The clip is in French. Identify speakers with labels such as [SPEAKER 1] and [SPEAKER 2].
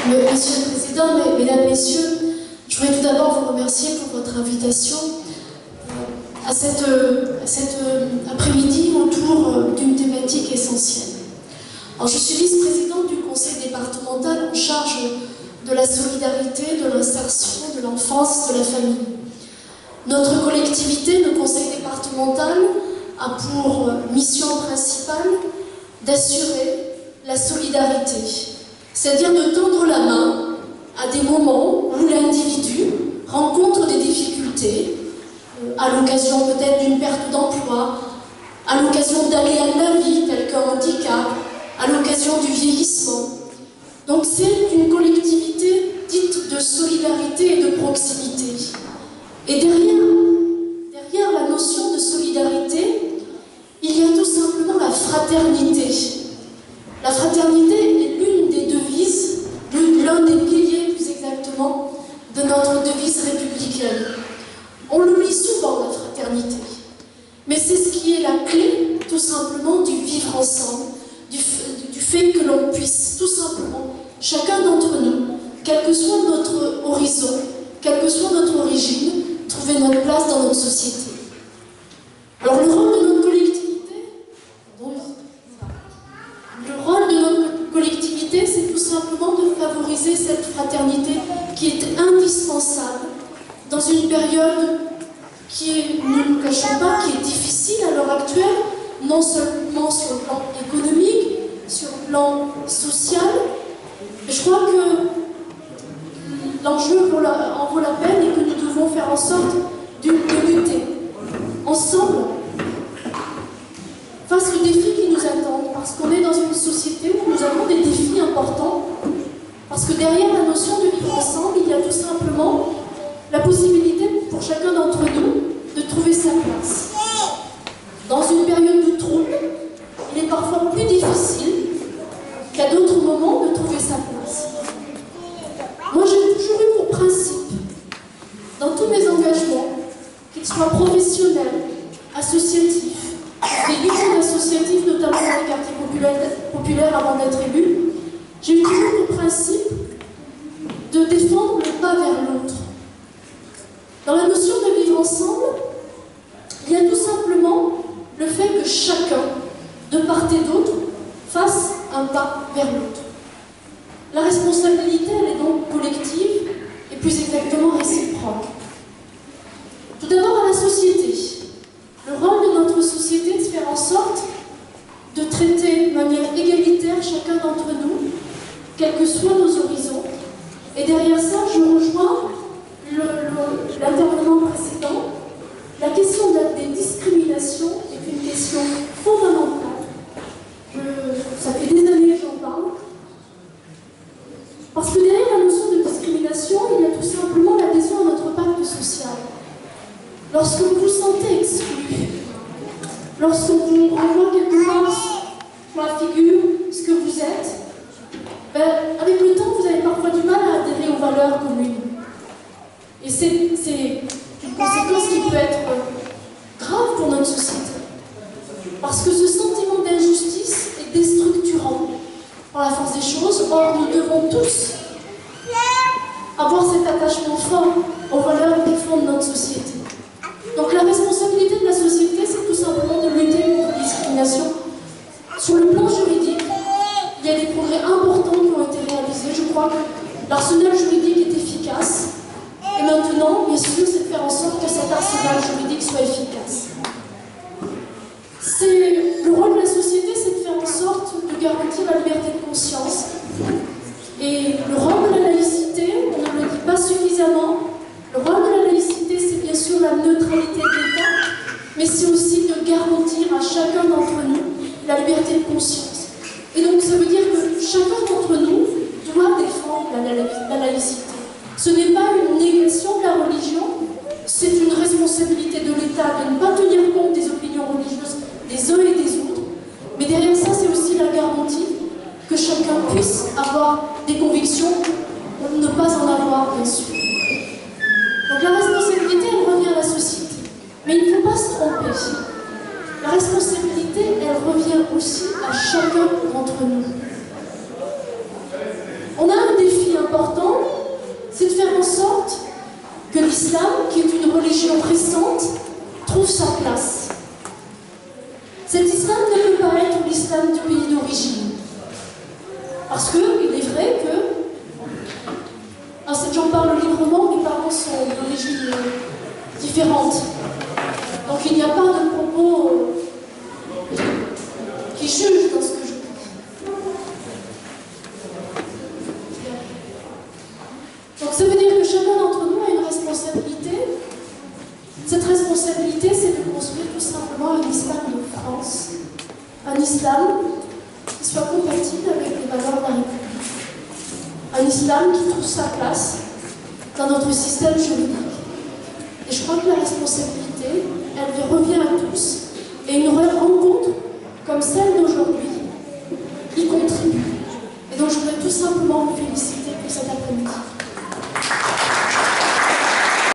[SPEAKER 1] Monsieur le Président, Mesdames, Messieurs, je voudrais tout d'abord vous remercier pour votre invitation à cet après-midi autour d'une thématique essentielle. Alors, je suis vice-présidente du conseil départemental en charge de la solidarité, de l'insertion, de l'enfance, de la famille. Notre collectivité, le conseil départemental, a pour mission principale d'assurer la solidarité, c'est-à-dire de tendre la main à des moments où l'individu rencontre des difficultés, à l'occasion peut-être d'une perte d'emploi, à l'occasion d'aléas de la vie, tel qu'un handicap, à l'occasion du vieillissement. Donc c'est une collectivité dite de solidarité et de proximité. Et derrière la notion de solidarité, il y a tout simplement la fraternité. La fraternité est l'une des devises, l'un des piliers plus exactement, de notre devise républicaine. On l'oublie souvent, la fraternité. Mais c'est ce qui est la clé, tout simplement, du vivre ensemble, du fait que l'on puisse, tout simplement, chacun d'entre nous, quel que soit notre horizon, quelle que soit notre origine, trouver notre place dans notre société. Alors le rôle de notre collectivité, c'est tout simplement de favoriser cette fraternité qui est indispensable dans une période qui est, ne nous cachons pas, qui est difficile à l'heure actuelle, non seulement sur le plan économique, sur le plan social. Je crois que l'enjeu en vaut la peine et que nous devons faire en sorte de lutter ensemble face aux défis qui nous attendent, parce qu'on est dans une société où nous avons des défis importants, parce que derrière la notion de vivre ensemble, il y a tout simplement la possibilité pour chacun d'entre nous de trouver sa place. Dans une période de trouble, il est parfois plus difficile qu'à d'autres moments de trouver sa place. Moi, j'ai toujours eu pour principe, dans tous mes engagements, qu'ils soient professionnels, associatifs, des luttes associatives, notamment dans les quartiers populaires avant d'être élus, j'ai eu toujours pour principe de défendre le pas vers l'autre. Dans la notion de vivre ensemble, il y a tout simplement le fait que chacun, de part et d'autre, fasse un pas vers l'autre. La responsabilité, elle est donc collective et plus exactement réciproque. Tout d'abord à la société. Le rôle de notre société est de faire en sorte de traiter de manière égalitaire chacun d'entre nous, quels que soient nos horizons. Et derrière ça, je rejoins l'intervenant précédent. La question des discriminations est une question fondamentale. Ça fait des années que j'en parle. Parce que derrière la notion de discrimination, il y a tout simplement l'adhésion à notre pacte social. Lorsque vous vous sentez exclu, lorsque vous renvoie quelque chose sur la figure, ce que vous êtes, avec le temps, vous avez parfois du mal à adhérer aux valeurs communes. Et c'est une conséquence qui peut être grave pour notre société. Parce que ce sentiment d'injustice est déstructurant par la force des choses. Or, nous devons tous avoir cet attachement fort aux valeurs qui fondent notre société. Donc la responsabilité de la société, c'est tout simplement de lutter contre la discrimination. Sur le plan juridique, il y a des progrès importants qui ont été réalisés. Je crois que l'arsenal juridique est efficace. Et maintenant, bien sûr, c'est de faire en sorte que cet arsenal juridique soit efficace. Le rôle de la société, c'est de faire en sorte de garantir la liberté de conscience. Et le rôle de la laïcité, on ne le dit pas suffisamment. Le rôle de la laïcité, c'est bien sûr la neutralité de l'État, mais c'est aussi de garantir à chacun d'entre nous la liberté de conscience. Et donc ça veut dire que chacun d'entre nous doit défendre la laïcité. Ce n'est pas une négation de la religion, c'est une responsabilité de l'État de ne pas tenir compte des opinions religieuses des uns et des autres, mais derrière ça, c'est aussi la garantie que chacun puisse avoir des convictions ou ne pas en avoir, bien sûr. Donc la responsabilité, elle revient à la société. Mais il ne faut pas se tromper. La responsabilité, elle revient aussi à chacun d'entre nous. On a un défi différentes. Donc il n'y a pas de propos qui jugent dans ce que je dis. Donc ça veut dire que chacun d'entre nous a une responsabilité. Cette responsabilité, c'est de construire tout simplement un islam de France. Un islam qui soit compatible avec les valeurs de la République. Un islam qui trouve sa place dans notre système juridique. Et je crois que la responsabilité, elle revient à tous. Et une rencontre comme celle d'aujourd'hui y contribue. Et donc je voudrais tout simplement vous féliciter.